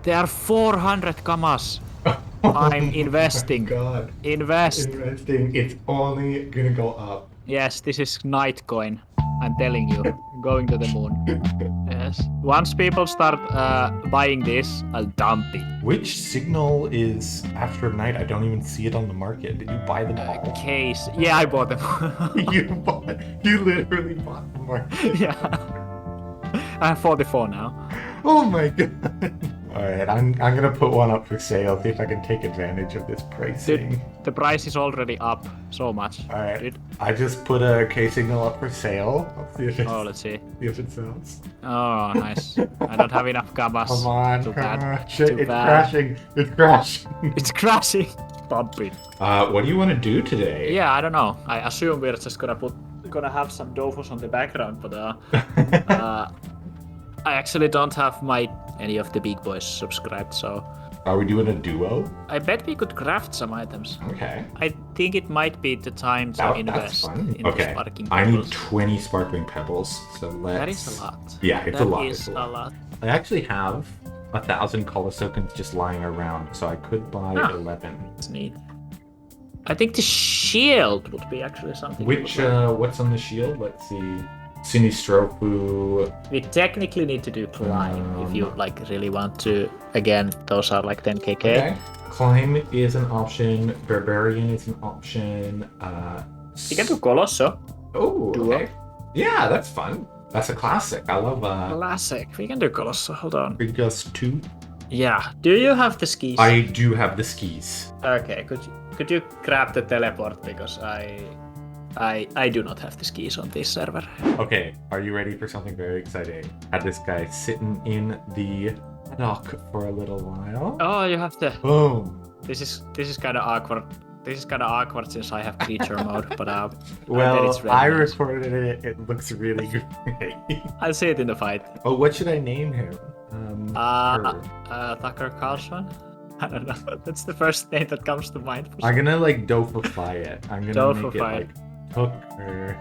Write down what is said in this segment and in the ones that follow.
There are 400 kamas. I'm investing. God. Invest. Investing. It's only gonna go up. Yes, this is Nightcoin. I'm telling you. Going to the moon. Yes. Once people start buying this, I'll dump it. Which signal is after night? I don't even see it on the market. Did you buy them all? Case. Yeah, I bought them. You literally bought them all. Yeah. I have 44 now. Oh my god. Alright, I'm gonna put one up for sale, see if I can take advantage of this pricing. Dude, the price is already up so much. Alright, Dude. I just put a K signal up for sale. Let's see. See if it sells. Oh, nice. I don't have enough kamas. Come on, Too come bad. on. Shit, Too it's bad. crashing. It's crashing. It's crashing. Dump it. What do you want to do today? Yeah, I don't know. I assume we're just gonna have some Dofus on the background, but I actually don't have any of the big boys subscribed, so Are we doing a duo? I bet we could craft some items. Okay. I think it might be the time to invest in the sparking I need pebbles. 20 sparkling pebbles, so let's... That is a lot. Yeah, it's a lot. That is a lot. I actually have 1,000 Kolosso just lying around, so I could buy 11. That's neat. I think the shield would be actually something. What's on the shield? Let's see. Sinistrofu. We technically need to do climb if you really want to. Again, those are like 10kk. Okay. Climb is an option. Barbarian is an option. You can do Kolosso. Oh, Duo. okay. Yeah, that's fun. That's a classic. I love Classic. We can do Kolosso. Hold on. Rigas 2. Yeah. Do you have the skis? I do have the skis. Okay. Could you grab the teleport, because I do not have the skis on this server. Okay, are you ready for something very exciting? Had this guy sitting in the dock for a little while. Oh, you have to. Boom. This is kind of awkward. This is kind of awkward since I have creature mode, but well, it's I nice. recorded it. It looks really good. I'll see it in the fight. Oh, what should I name him? Tucker Carlson. I don't know. That's the first name that comes to mind. I'm gonna Dofify it. I'm gonna Dofify. make it Tucker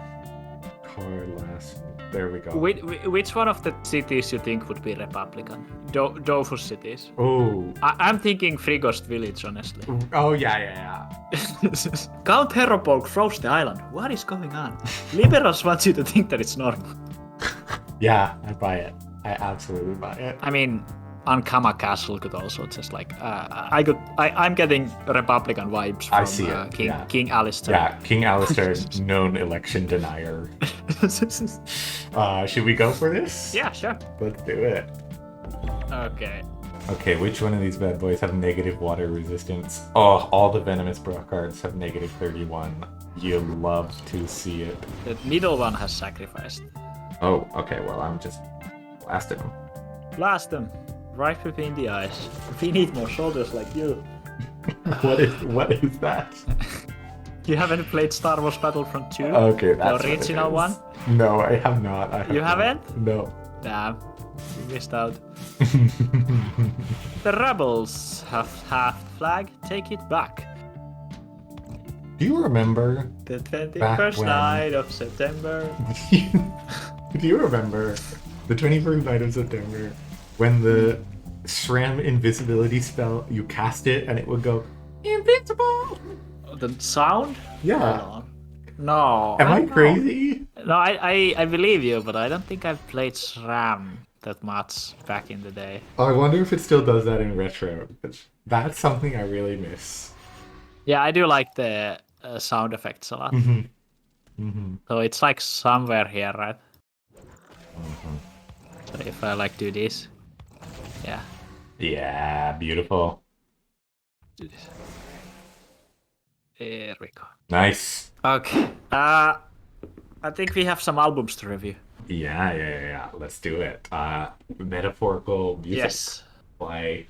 Carlson. There we go. Which one of the cities you think would be Republican? Dofus cities. Oh. I'm thinking Frigost village, honestly. Oh yeah. Count Heropolk froze the island. What is going on? Liberals want you to think that it's normal. Yeah, I buy it. I absolutely buy it. I mean, Ankama Castle could also just I'm getting Republican vibes from I see it. King Alistair. Yeah, King Alistair, known election denier. Should we go for this? Yeah, sure. Let's do it. Okay. Okay, which one of these bad boys have negative water resistance? Oh, all the venomous brockhards have negative 31. You love to see it. The middle one has sacrificed. Oh, okay, well, I'm just blasting him. Blast them. Right between the eyes. We need more soldiers like you. What is that? You haven't played Star Wars Battlefront 2? Okay, that's the original one? No, I have not. You haven't? No. Damn. You missed out. The rebels have half flag. Take it back. Do you remember the 21st night of September? Do you remember the 21st night of September when the SRAM invisibility spell, you cast it and it would go invincible? The sound? Yeah. No. Am I crazy? No, I believe you, but I don't think I've played SRAM that much back in the day. I wonder if it still does that in retro. That's something I really miss. Yeah, I do like the sound effects a lot. So it's like somewhere here, right? So if I do this, yeah. Yeah, beautiful. Do this. There we go. Nice. Okay. I think we have some albums to review. Yeah. Let's do it. Metaphorical music. Yes. By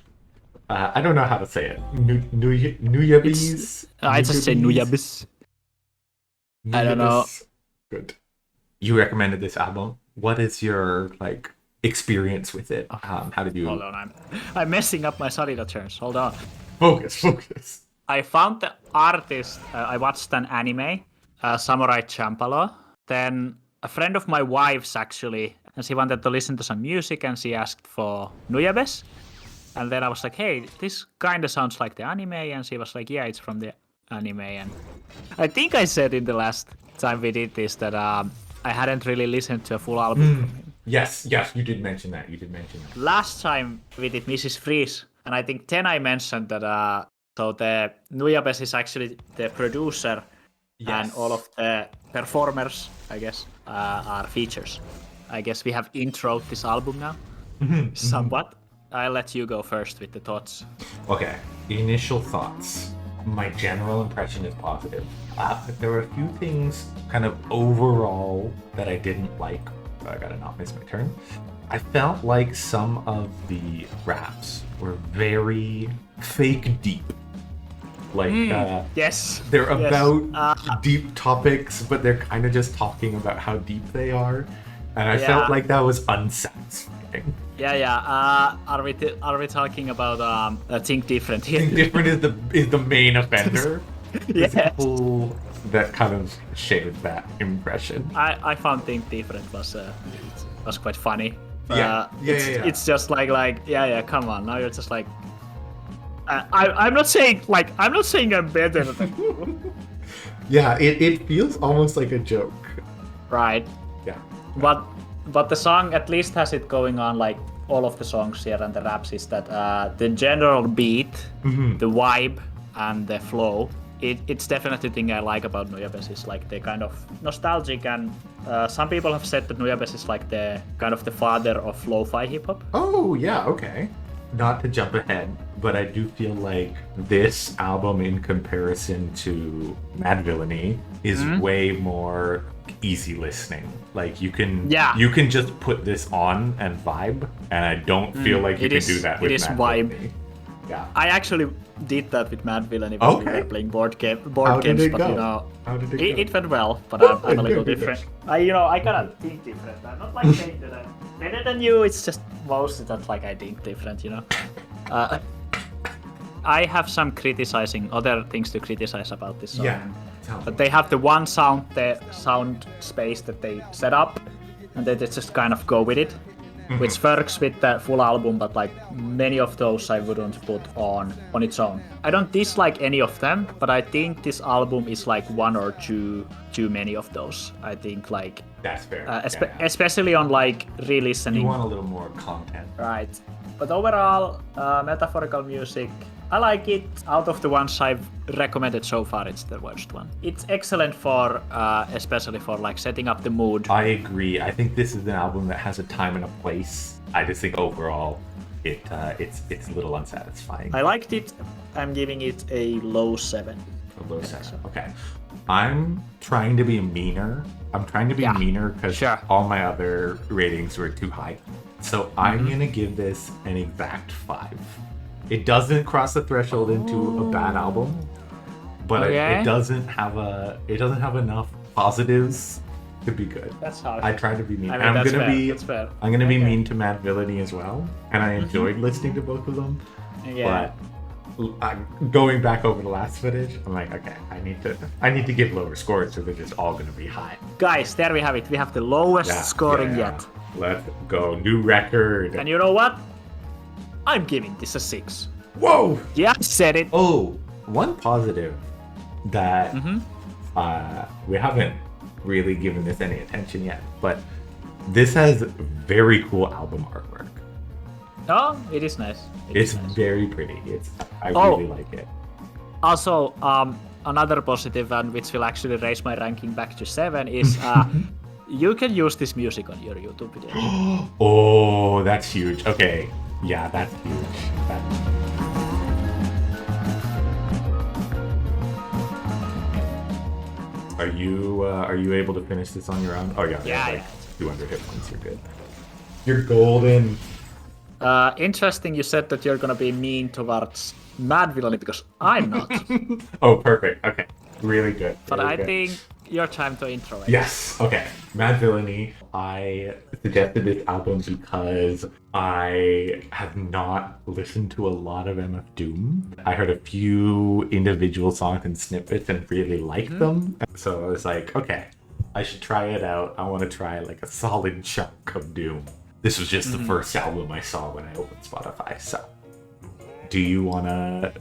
I don't know how to say it. Nuyabis. I just say Nuyabis. I don't know. Good. You recommended this album. What is your experience with it? How did you? Hold on, I'm messing up my Sarita turns. Hold on. Focus. I found the artist. I watched an anime, Samurai Champloo. Then a friend of my wife's actually, and she wanted to listen to some music, and she asked for Nuyabes. And then I was like, hey, this kind of sounds like the anime. And she was like, yeah, it's from the anime. And I think I said in the last time we did this that I hadn't really listened to a full album from him. Yes, you did mention that. Last time we did Mrs. Freeze, and I think then I mentioned that so the Nuyabes is actually the producer, and all of the performers, I guess, are features. I guess we have introed this album now, somewhat. I'll let you go first with the thoughts. Okay, initial thoughts. My general impression is positive. There were a few things kind of overall that I didn't like. I gotta not miss my turn. I felt like some of the raps were very fake deep. Like, yes, they're about deep topics, but they're kind of just talking about how deep they are. And I felt like that was unsatisfying. Are we talking about Think Different here? Think Different is the main offender. Yes. That kind of shared that impression. I found Think Different was quite funny. It's just like come on, now you're just like I'm not saying I'm better than you. Yeah, it feels almost like a joke. Right. Yeah. But the song at least has it going on, like all of the songs here and the raps, is that the general beat, the vibe, and the flow. It's definitely the thing I like about Nuyabes is like the kind of nostalgic, and some people have said that Nuyabes is like the kind of the father of lo-fi hip hop. Oh yeah, okay. Not to jump ahead, but I do feel like this album in comparison to Mad Villainy is way more easy listening. Like you can just put this on and vibe, and I don't feel like you can do that with Mad Villainy. Yeah. I actually did that with Mad Villainy when we were playing board games, but How did it go? It went well, but I'm a little different. I gotta think different. I'm not like saying that I'm better than you. It's just mostly that like I think different, I have some other things to criticize about this song. Yeah. But they have the one the sound space that they set up, and they just kind of go with it, which works with the full album, but like many of those I wouldn't put on its own. I don't dislike any of them, but I think this album is like one or two too many of those. I think like that's fair. Especially on like re-listening. You want a little more content. Right. But overall, metaphorical music, I like it. Out of the ones I've recommended so far, it's the worst one. It's excellent for, especially for like setting up the mood. I agree. I think this is an album that has a time and a place. I just think overall, it's a little unsatisfying. I liked it. I'm giving it a low 7. A low 7. Okay. I'm trying to be meaner. Meaner because all my other ratings were too high. So I'm gonna give this an exact 5. It doesn't cross the threshold into a bad album, but it doesn't have enough positives to be good. That's hard. I try to be mean. I'm gonna be mean to Mad Villainy as well, and I enjoyed listening to both of them. Yeah. But going back over the last footage, I'm like, okay, I need to give lower scores, so they're just all gonna be high. Guys, there we have it. We have the lowest scoring yet. Let's go, new record. And you know what? I'm giving this a 6. Whoa! Yeah, I said it. Oh, one positive that we haven't really given this any attention yet, but this has very cool album artwork. Oh, it is nice. It's very pretty. I really like it. Also, another positive, and which will actually raise my ranking back to 7, is you can use this music on your YouTube video. Oh, that's huge. Okay. Yeah, that's huge. Are you able to finish this on your own? Oh yeah. Yeah. 200 hit points. You're good. You're golden. Interesting. You said that you're gonna be mean towards Mad Villainy because I'm not. Oh, perfect. Okay. Really good. But I think your time to intro it. Yes. Okay. Mad Villainy. I suggested this album because I have not listened to a lot of MF Doom. I heard a few individual songs and snippets and really liked them. So I was like, okay, I should try it out. I want to try like a solid chunk of Doom. This was just the first album I saw when I opened Spotify. So do you wanna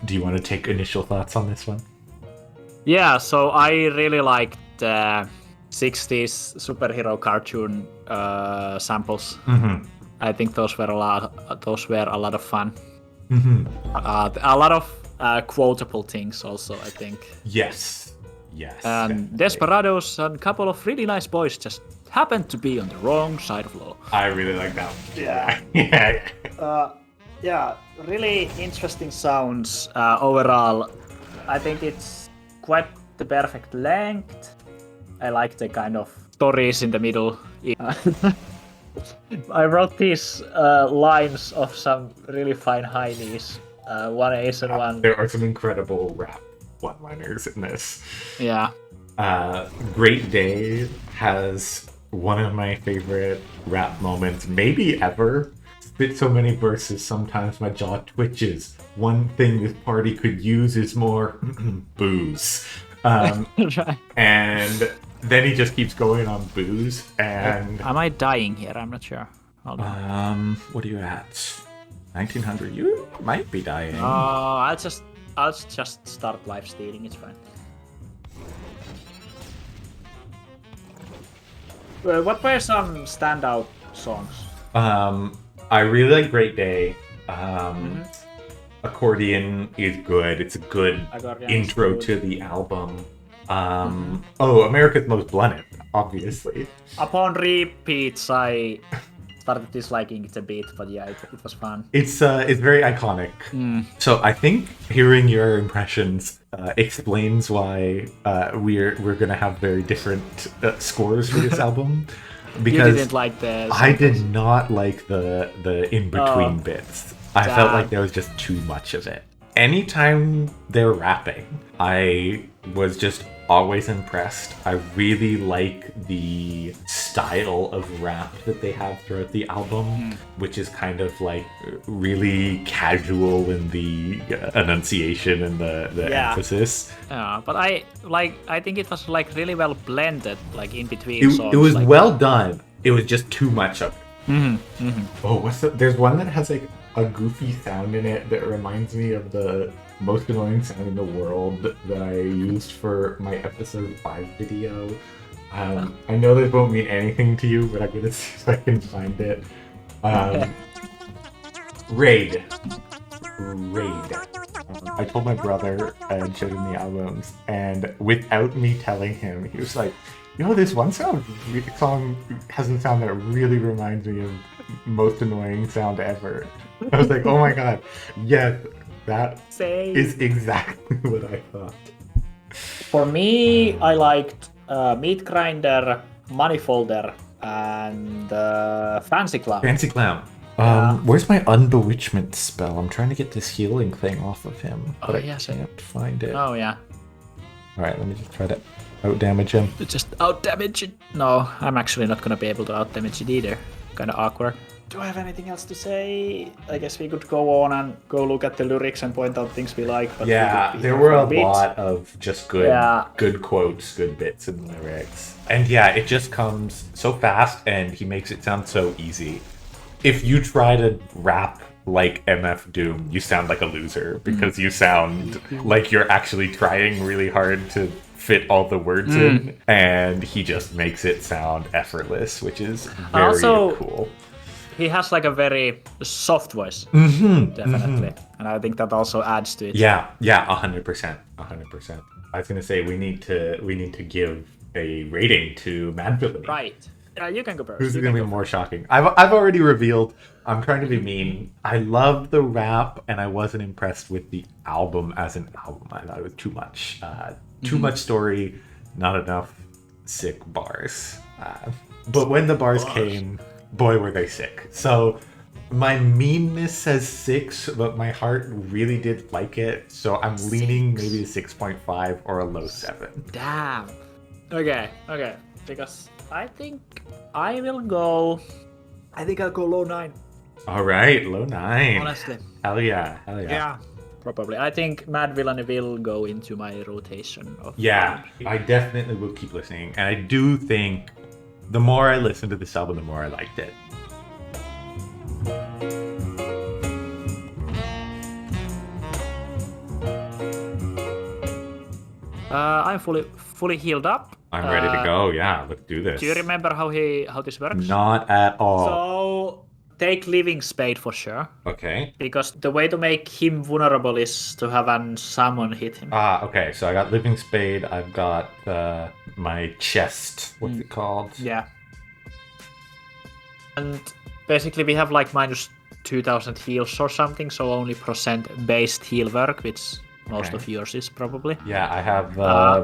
take initial thoughts on this one? Yeah, so I really liked the 60s superhero cartoon samples. I think those were a lot of fun. A lot of quotable things also, I think. Yes. And Desperados and a couple of really nice boys just happened to be on the wrong side of law. I really like that one. Yeah. Yeah, really interesting sounds overall. I think it's quite the perfect length. I like the kind of stories in the middle. I wrote these lines of some really fine high knees. One ace and one. There are some incredible rap one-liners in this. Yeah. Great Day has one of my favorite rap moments, maybe ever. Spit so many verses, sometimes my jaw twitches. One thing this party could use is more booze. And then he just keeps going on booze. And am I dying here? I'm not sure. Hold on. What are you at? 1900. You might be dying. I'll just start live stealing. It's fine. What were some standout songs? I really like Great Day. Accordion is good. It's a good intro to the album. America's Most Blunted, obviously. Upon repeats, I started disliking it a bit, but yeah, it was fun. It's very iconic. So I think hearing your impressions explains why we're gonna have very different scores for this album. Because you didn't like the I did not like the in-between bits. I felt like there was just too much of it. Anytime they're rapping, I was just always impressed. I really like the style of rap that they have throughout the album, which is kind of like really casual in the enunciation and the emphasis. Yeah, but I think it was like really well blended, like in between songs. It was like, well done. It was just too much of it. Oh, there's one that has like a goofy sound in it that reminds me of the most annoying sound in the world that I used for my episode 5 video. I know this won't mean anything to you, but I'm gonna see if I can find it. Raid. I told my brother and showed him the albums, and without me telling him, he was like, this one song has a sound that really reminds me of most annoying sound ever. I was like, oh my god, yes, that is exactly what I thought. For me, I liked Meat Grinder, Money Folder, and Fancy Clown. Fancy Clown. Where's my Unbewitchment spell? I'm trying to get this healing thing off of him, but I can't find it. Oh, yeah. Alright, let me just try to out-damage him. Just out-damage it? No, I'm actually not gonna be able to out-damage it either. Kinda awkward. Do I have anything else to say? I guess we could go on and go look at the lyrics and point out things we like. But yeah, there were a lot of just good quotes, good bits in the lyrics. And yeah, it just comes so fast and he makes it sound so easy. If you try to rap like MF Doom, you sound like a loser because you sound like you're actually trying really hard to fit all the words in, and he just makes it sound effortless, which is very cool. He has like a very soft voice, definitely, and I think that also adds to it. Yeah, 100%. I was gonna say we need to give a rating to Mad Villainy. Right. You can go first. Who's gonna be more shocking? I've already revealed. I'm trying to be mean. I love the rap, and I wasn't impressed with the album as an album. I thought it was too much. Too much story, not enough sick bars. But when the bars came, boy, were they sick. So my meanness says 6, but my heart really did like it. So I'm leaning maybe a 6.5 or a low 7. Damn. Okay. Because I think I'll go low 9. All right, low 9. Honestly. Hell yeah. Yeah. Probably. I think Mad Villainy will go into my rotation of. Yeah, I definitely will keep listening. And I do think the more I listened to this album, the more I liked it. I'm fully healed up. I'm ready to go. Yeah, let's do this. Do you remember how this works? Not at all. So take Living Spade for sure. Okay. Because the way to make him vulnerable is to have an summon hit him. Okay. So I got Living Spade. I've got my chest. What's it called? Yeah. And basically we have like minus 2000 heals or something, so only percent-based heal work, which most of yours is probably. Yeah, I have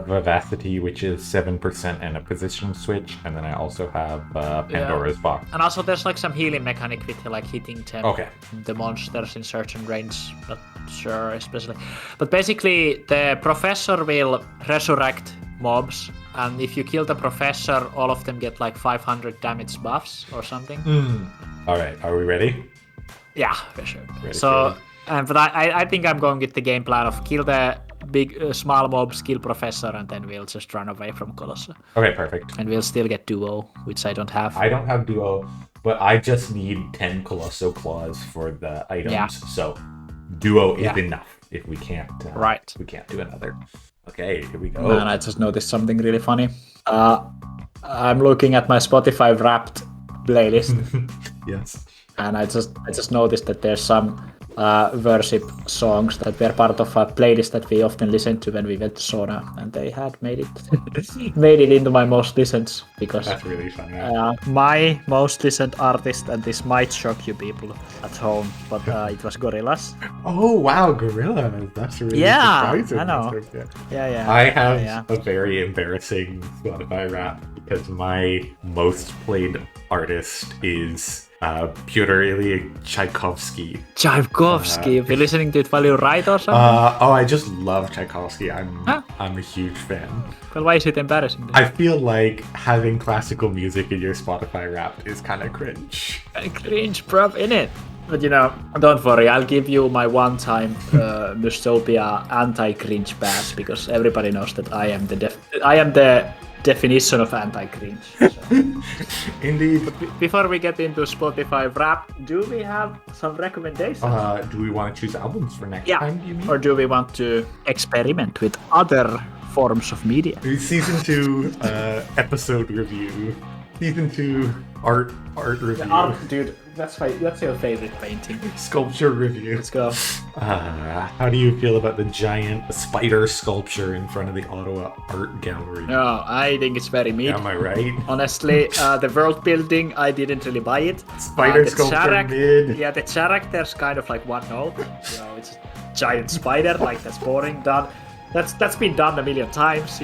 Vivacity, which is 7% and a position switch, and then I also have Pandora's Box. And also there's like some healing mechanic with like hitting the monsters in certain range, not sure especially. But basically the professor will resurrect mobs, and if you kill the professor, all of them get like 500 damage buffs or something. Alright, are we ready? Yeah, for sure. Ready, so, but I think I'm going with the game plan of kill the big small mobs, kill professor, and then we'll just run away from Kolosso. Okay, perfect. And we'll still get duo, which I don't have. I don't have duo, but I just need 10 Kolosso claws for the items, so duo is enough if we can't. We can't do another. Okay, here we go. Man, I just noticed something really funny. I'm looking at my Spotify Wrapped playlist. Yes. And I just noticed that there's some worship songs that were part of a playlist that we often listened to when we went to sauna, and they had made it into my most listened because that's really funny. My most listened artist, and this might shock you people at home, but it was Gorillaz. Oh wow, Gorillaz! That's really surprising. I know. Yeah. I have a very embarrassing Spotify rap because my most played artist is Pyotr Ilyich Tchaikovsky. You've been listening to it while you write or something? I just love Tchaikovsky. I'm a huge fan. Well, why is it embarrassing? I feel like having classical music in your Spotify Wrapped is kind of cringe. Cringe, bro, innit? But don't worry, I'll give you my one-time Mystopia anti-cringe pass, because everybody knows that I am the definition of anti-cringe. So. Indeed. But before we get into Spotify Wrap, do we have some recommendations? Do we want to choose albums for next time, do you mean? Or do we want to experiment with other forms of media? Season 2 episode review. Season 2 art review. Dude, that's your favorite painting. Sculpture review. Let's go. How do you feel about the giant spider sculpture in front of the Ottawa Art Gallery? No, I think it's very mid. Am I right? Honestly, the world building, I didn't really buy it. Spider sculpture mid. Yeah, the character's kind of like one note. It's a giant spider, like that's boring. That's been done a million times,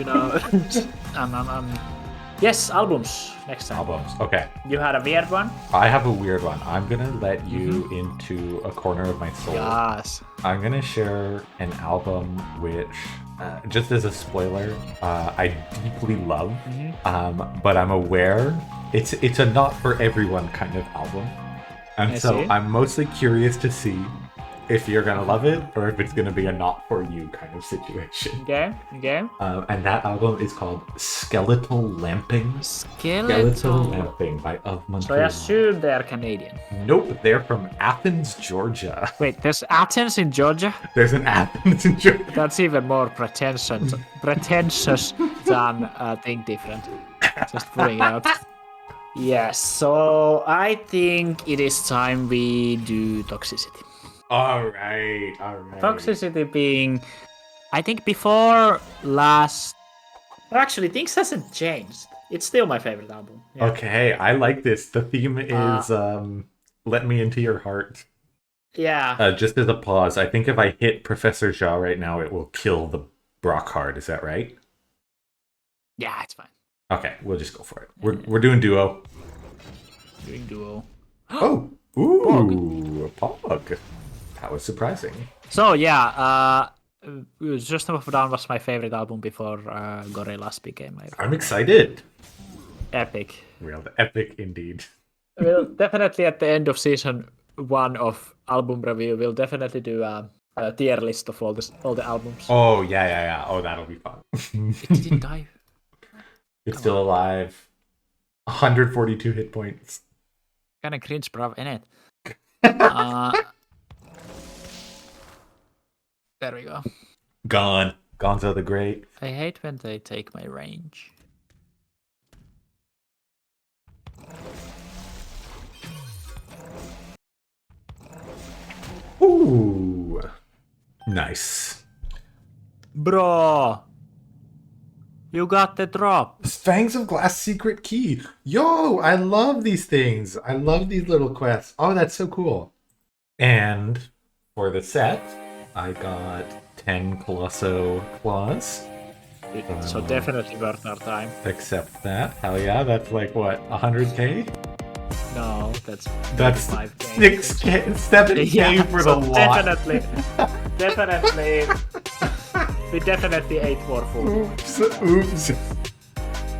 Yes, albums next time. Albums, okay. You had a weird one? I have a weird one. I'm gonna let you into a corner of my soul. Yes. I'm gonna share an album which, just as a spoiler, I deeply love, but I'm aware it's a not for everyone kind of album. And so I'm mostly curious to see if you're gonna love it or if it's gonna be a not for you kind of situation. Okay. And that album is called Skeletal Lamping. Skeletal Lamping by Of Montreal. So I assume they are Canadian. Nope, they're from Athens, Georgia. Wait, there's Athens in Georgia? There's an Athens in Georgia. That's even more pretentious than Think Different. Just putting it out. Yes, so I think it is time we do Toxicity. All right. Toxicity being, I think before last... Actually, things hasn't changed. It's still my favorite album. Yeah. Okay, I like this. The theme is Let Me Into Your Heart. Yeah. Just as a pause, I think if I hit Professor Jha right now, it will kill the brockhard. Is that right? Yeah, it's fine. Okay, we'll just go for it. We're doing duo. Doing duo. Oh! Ooh! Pog. That was surprising. So yeah, System of a Down was my favorite album before Gorillaz became my favorite. I'm excited. Epic. Real epic indeed. We'll definitely at the end of season 1 of album review, we'll definitely do a tier list of all the albums. Oh yeah. Oh, that'll be fun. It didn't die. It's still alive. 142 hit points. Kind of cringe, bro, innit? There we go. Gone. Gonzo the Great. I hate when they take my range. Ooh. Nice. Bro! You got the drop. Fangs of Glass secret key. Yo, I love these things. I love these little quests. Oh, that's so cool. And for the set, I got 10 Kolosso claws. So definitely worth our time. Accept that. Hell yeah, that's like what, 100k? No, that's 5k. 6k, 7k for the lot. Definitely. We definitely ate more food. Oops.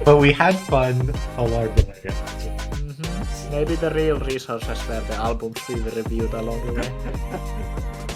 But we had fun a lot of it. Maybe the real resources were the albums we reviewed along the way.